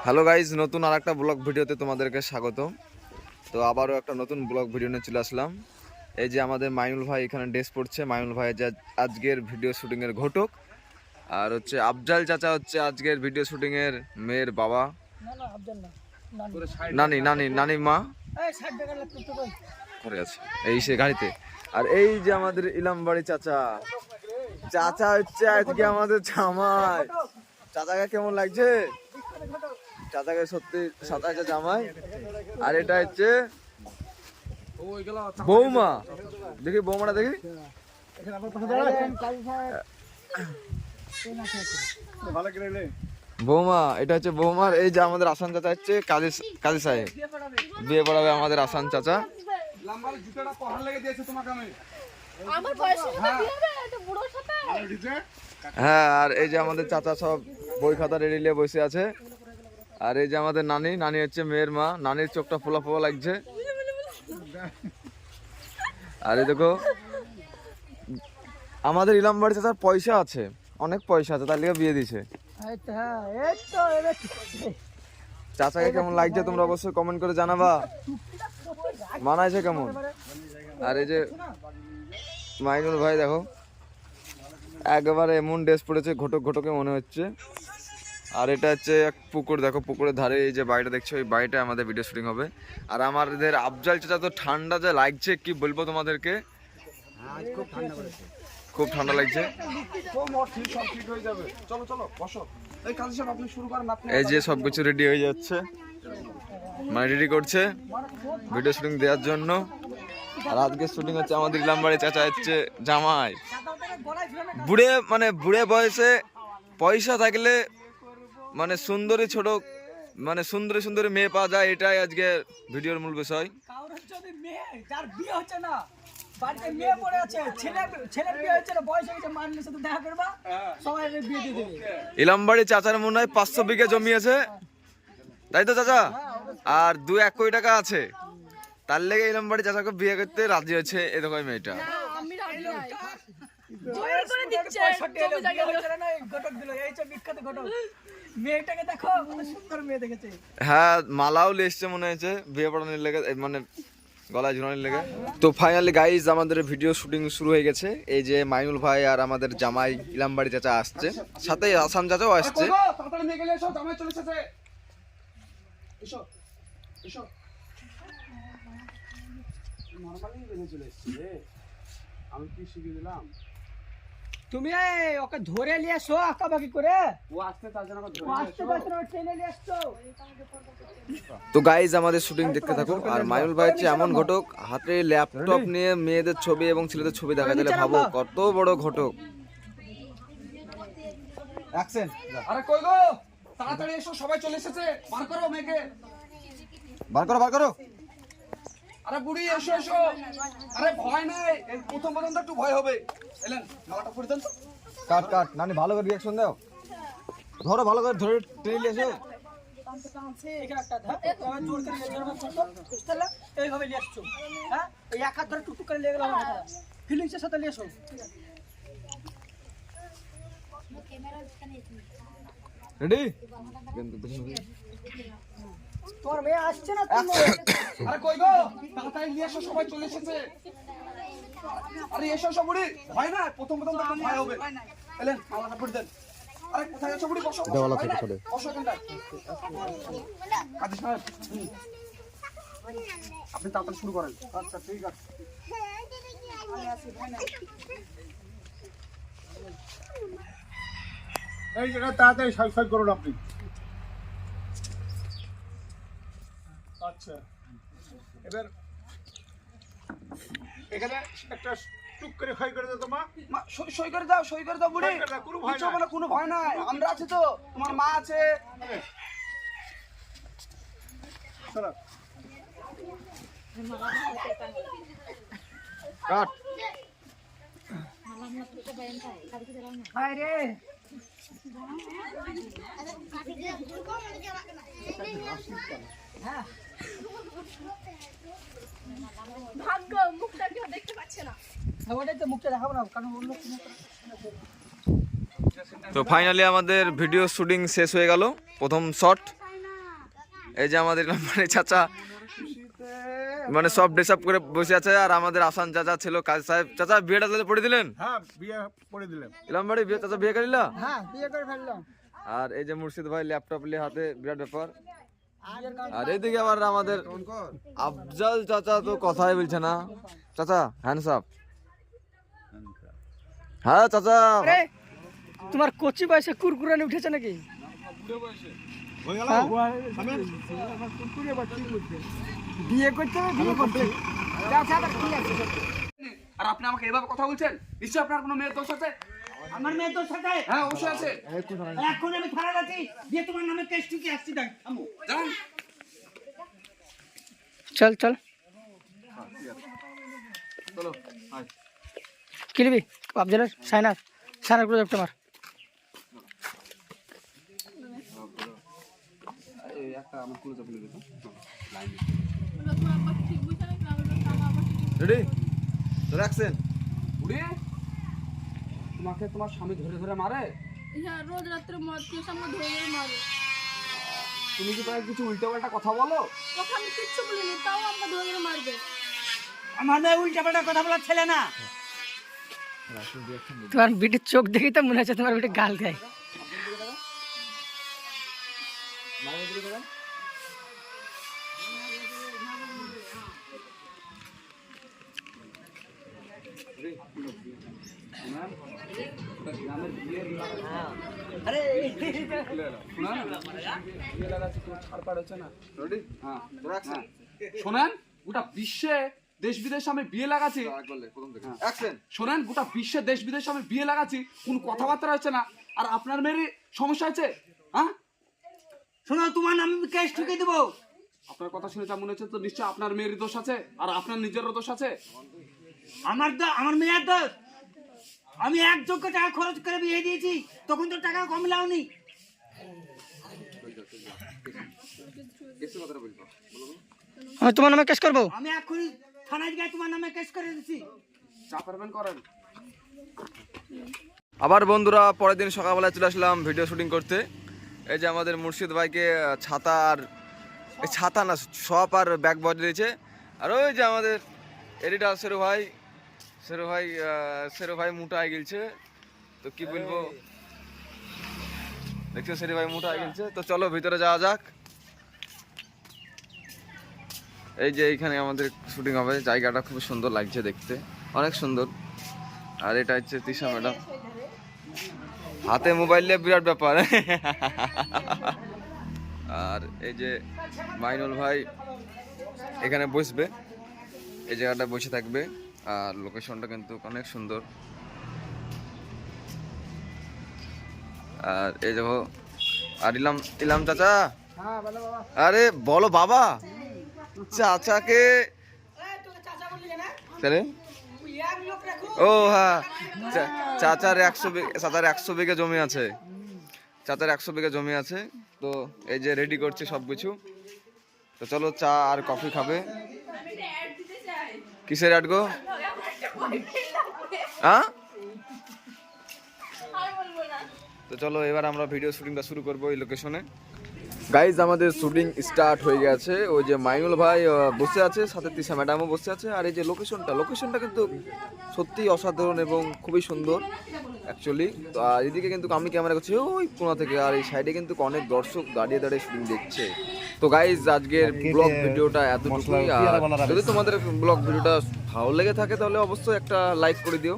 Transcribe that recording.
Hello guys, নতুন আর একটা blog ভিডিওতে তোমাদেরকে স্বাগত। তো আবারও একটা নতুন ব্লগ ভিডিও নিয়ে চলে আসলাম। এই যে আমাদের মাইনুল ভাই এখানে ড্রেস পড়ছে। মাইনুল ভাই যে আজকের ভিডিও শুটিংয়ের ঘটক, আর হচ্ছে আফজাল চাচা হচ্ছে আজকের ভিডিও শুটিংয়ের মেয়ের বাবা, নানি মা ঘরে আছে এই সে গাড়িতে। আর এই যে আমাদের ইলামবাড়ি চাচা হচ্ছে আজকে আমাদের জামাই। চাচাকে কেমন লাগছে? চাচাকে সত্যি সাথে জামাই। আর এটা হচ্ছে বৌমা, দেখি বৌমাটা দেখি। বৌমা, এটা হচ্ছে বৌমার। এই যে আমাদের আসান চাচা হচ্ছে কাজী সাহেব, বিয়ে পড়াবে আমাদের আসান চাচা। হ্যাঁ, আর এই যে আমাদের চাচা সব বই খাতা রেডি নিয়ে বসে আছে। আর এই যে আমাদের নানি হচ্ছে মেয়ের মা। নানির চোখটা ফোলা ফোলা লাগছে। আর এই দেখো আমাদের ইলামবাড়ি চাচার পয়সা আছে, অনেক পয়সা আছে, তার লিগে বিয়ে দিছে। চাচাকে কেমন লাগছে তোমরা অবশ্যই কমেন্ট করে জানাবা, মানাইছে কেমন। আর এই যে মাইনুল ভাই দেখো একবারে এমন ড্রেস পড়েছে, ঘটকে মনে হচ্ছে। আর এটা হচ্ছে এক পুকুর, দেখো পুকুরের ধারে এই যে বাড়িটা দেখছো, ওই বাড়িটা আমাদের ভিডিও শুটিং হবে। আর আমাদের আফজাল চাচা তো ঠান্ডা যে লাগছে কি বলবো তোমাদেরকে, খুব ঠান্ডা লাগছে। এই যে সবকিছু রেডি হয়ে যাচ্ছে, মানে রেডি করছে ভিডিও শুটিং দেওয়ার জন্য। আর আজকে শুটিং হচ্ছে আমাদের ইলামবাড়ি চাচা হচ্ছে জামাই। বুড়ে বয়সে পয়সা থাকলে মানে সুন্দরী মেয়ে পাওয়া যায়, এটাই আজকে ভিডিওর মূল বিষয়। ইলামবাড়ি চাচার মনে হয় 500 বিঘা জমি আছে, তাই তো চাচা? আর 2-1 কোটি টাকা আছে, তার লেগে ইলামবাড়ি চাচাকে বিয়ে করতে রাজি হয়েছে। এই দেখো মেয়েটা, হ্যাঁ মালাও লেসছে মনে হয়েছে বিয়ে পড়ানোর লেগে, মানে গলায় ঝুলানোর লেগে। তো ফাইনালি গাইজ আমাদের ভিডিও শুটিং শুরু হয়ে গেছে। এই যে মাইনুল ভাই আর আমাদের জামাই ইলামবাড়ি চাচা আসছে, সাথে আসাম চাচাও আসছে। আমি কি শিখিয়ে দিলাম, তুমি ওকে ধরে নিয়ে এসো আঁকাবাকি করে। ও আসতে চাইছে না, ট্রেনে নিয়ে আসছো। তো গাইজ আমাদের শুটিং দেখতে থাকো। আর মাইনুল ভাই হচ্ছে এমন ঘটক, হাতে ল্যাপটপ নিয়ে মেয়েদের ছবি এবং ছেলেদের ছবি দেখা দিলে ভাবো কত বড় ঘটক। আরে কই গো, তাড়াতাড়ি এসো, সবাই চলে এসেছে। বার করো মেয়েকে, বার করো। আরে বুড়ি এসো। আরে ভয় নাই, এই প্রথম তো একটু ভয় হবে। এলেন মালাটা পরে দেন তো। কাট নানি, ভালো করে রিঅ্যাকশন দাও। ধরো ভালো করে ধরে টেনে নিয়ে এসো। এইভাবে নিয়ে আসছো, হ্যাঁ এই এক হাত ধরে টুকটুক করে নিয়ে গেলাম, ফিলিংসের সাথে নিয়ে এসো। রেডি? তোমার মেয়ে আসছে না? আরে কই গো, তাড়াতাড়ি নিয়ে এসো, সবাই চলে এসেছে। আরে এসো বুড়ি, ভয় না, প্রথম তো ভয় হবে। এলেন মালাটা পরে দেন। আরে কোথায় আছো বুড়ি, বসো। দেওয়ালা থেকে সরে বসো এখানটা। কাজী সাহেব, আপনি তাড়াতাড়ি শুরু করেন। আচ্ছা ঠিক আছে। এই জায়গা তাড়াতাড়ি সাইড করুন আপনি। আচ্ছা, এবার এখানে একটা টুক করে খই করে দাও। তোমার সই করে দাও বুড়ি। কোনো ভয় নাই, আমরা আছি তো, তোমার মা আছে। কাট। আরে হ্যাঁ ভাগ্য মুখটা কেউ দেখতে পাচ্ছে না। ওটাই তো মুখটা দেখাবো না, কারণ অন্য তো ফাইনালি আমাদের ভিডিও শুটিং শেষ হয়ে গেল, প্রথম শট। এই যে আমাদের মানে চাচা মানে সব ড্রেস আপ করে বসে আছে, আর আমাদের আসান চাচা ছিল কাজী সাহেব। চাচা বিয়েটা তাহলে পড়ে দিলেন? হ্যাঁ, বিয়ে করে দিলেন। ইলাম বাড়ি বিয়ে, চাচা বিয়ে করিলা? হ্যাঁ বিয়ে করে ফেললাম। আর এই যে মুর্শিদ ভাই ল্যাপটপ নিয়ে হাতে, বিরাট ব্যাপার। আর এইদিকে আবার আমাদের আফজাল চাচা তো কথাই বলছে না। চাচা হ্যান্ডস আপ। হ্যাঁ চাচা। আরে তোমার কচি বয়সে কুরকুরানি উঠেছে নাকি? হয়ে গেল? আমি বিয়ে করতে হবে, বিয়ে করতে হবে। আচ্ছা আচ্ছা, ঠিক আছে। আর আপনি আমাকে এভাবে কথা বলছেন, নিশ্চয়ই আপনার কোনো মেয়ের দোষ আছে। আমার মেয়ে তোর সাথে হ্যাঁ অবশ্যই আছে। এখন আমি থানায় আছি, দিয়ে তোমার নামে কেস টুকি আসছি। দেখ আম্মু জানেন চল চল চলো আয়। কি নিবি? আফজালের সাইনার প্রজেক্ট আমার। এই একটা আমার কুলো চাপিয়ে দিত রেডি তো রাখছেন? বুড়ি, তোমাকে তোমার স্বামী ধরে ধরে মারে? হ্যাঁ, রোজ রাত্রে মদ খেয়ে সামনে ধরে ধরে মারে। তুমি কি তাকে কিছু উল্টো পাল্টা কথা বলো? তখন আমি কিচ্ছু বলিনি, তাও আমরা ধরে ধরে মারবে। আমার মেয়ে উল্টা পাল্টা কথা বলার ছেলে না। তোমার বিটির চোখ দেখি তো মনে হচ্ছে তোমার বিটি গাল খায়। শোনেন, গোটা বিশ্বে দেশ বিদেশে আমি বিয়ে লাগাচ্ছি। শোনেন, গোটা বিশ্বে দেশ বিদেশে আমি বিয়ে লাগাচ্ছি, কোন কথাবার্তা হচ্ছে না। আর আপনার মেয়ের সমস্যা আছে? হ্যাঁ শোনো, তোমার নামে কেস ঠুকে দেবো। আপনার কথা শুনে যা মনে হচ্ছে তো নিশ্চয় আপনার মেয়ের দোষ আছে, আর আপনার নিজেরও দোষ আছে। আমার মেয়ের দোষ। আমি 1 যোগ্য টাকা খরচ করে বিয়ে দিয়েছি, তখন তো টাকা কম লাওনি। আমি তোমার নামে কেস করবো। আমি এখনই থানায় গিয়ে তোমার নামে কেস করে দিচ্ছি। যা পারবেন করেন। আবার বন্ধুরা পরের দিন সকালবেলায় চলে আসলাম ভিডিও শুটিং করতে। এই যে আমাদের মুর্শিদ ভাইকে ছাতা আর ছাতা না সব আর ব্যাগ বয় দিয়েছে। আর ওই যে আমাদের এডিটার সেরু ভাই মোটা হয়ে গেছে, তো কি বলবো, দেখছো সেরু ভাই মোটা হয়ে গেছে। তো চলো ভিতরে যাওয়া যাক। এই যে এইখানে আমাদের শুটিং হবে, জায়গাটা খুব সুন্দর লাগছে দেখতে, অনেক সুন্দর। আর এটা হচ্ছে তিশা ম্যাডাম, হাতে মোবাইল নিয়ে বিরাট ব্যাপার। আর এই যে মাইনুল ভাই এখানে বসবে, এই জায়গাটা বসে থাকবে। আর লোকেশনটা কিন্তু অনেক সুন্দর। আর এই দেখো, আর ইলাম চাচা। আরে বলো বাবা, চাচাকে ও হ্যাঁ, চাচার 100 বিঘা জমি আছে, চাচার 100 বিঘা জমি আছে। তো এই যে রেডি করছে সবকিছু। তো চলো চা আর কফি খাবে। কিসের অ্যাড গো? হ্যাঁ, তো চলো এবার আমরা ভিডিও শুটিংটা শুরু করবো এই লোকেশনে। গাইজ আমাদের শুটিং স্টার্ট হয়ে গেছে। ওই যে মাইনুল ভাই বসে আছে, সাথে তিশা ম্যাডামও বসে আছে। আর এই যে লোকেশনটা কিন্তু সত্যিই অসাধারণ এবং খুবই সুন্দর অ্যাকচুয়ালি। তো আর এদিকে কিন্তু আমি ক্যামেরা করছি ওই কোণা থেকে, আর এই সাইডে কিন্তু অনেক দর্শক দাঁড়িয়ে দাঁড়িয়ে শুটিং দেখছে। তো গাইজ আজকের ব্লগ ভিডিওটা এতটুকুই। আর যদি তোমাদের ব্লগ ভিডিওটা ভালো লেগে থাকে তাহলে অবশ্যই একটা লাইক করে দিও।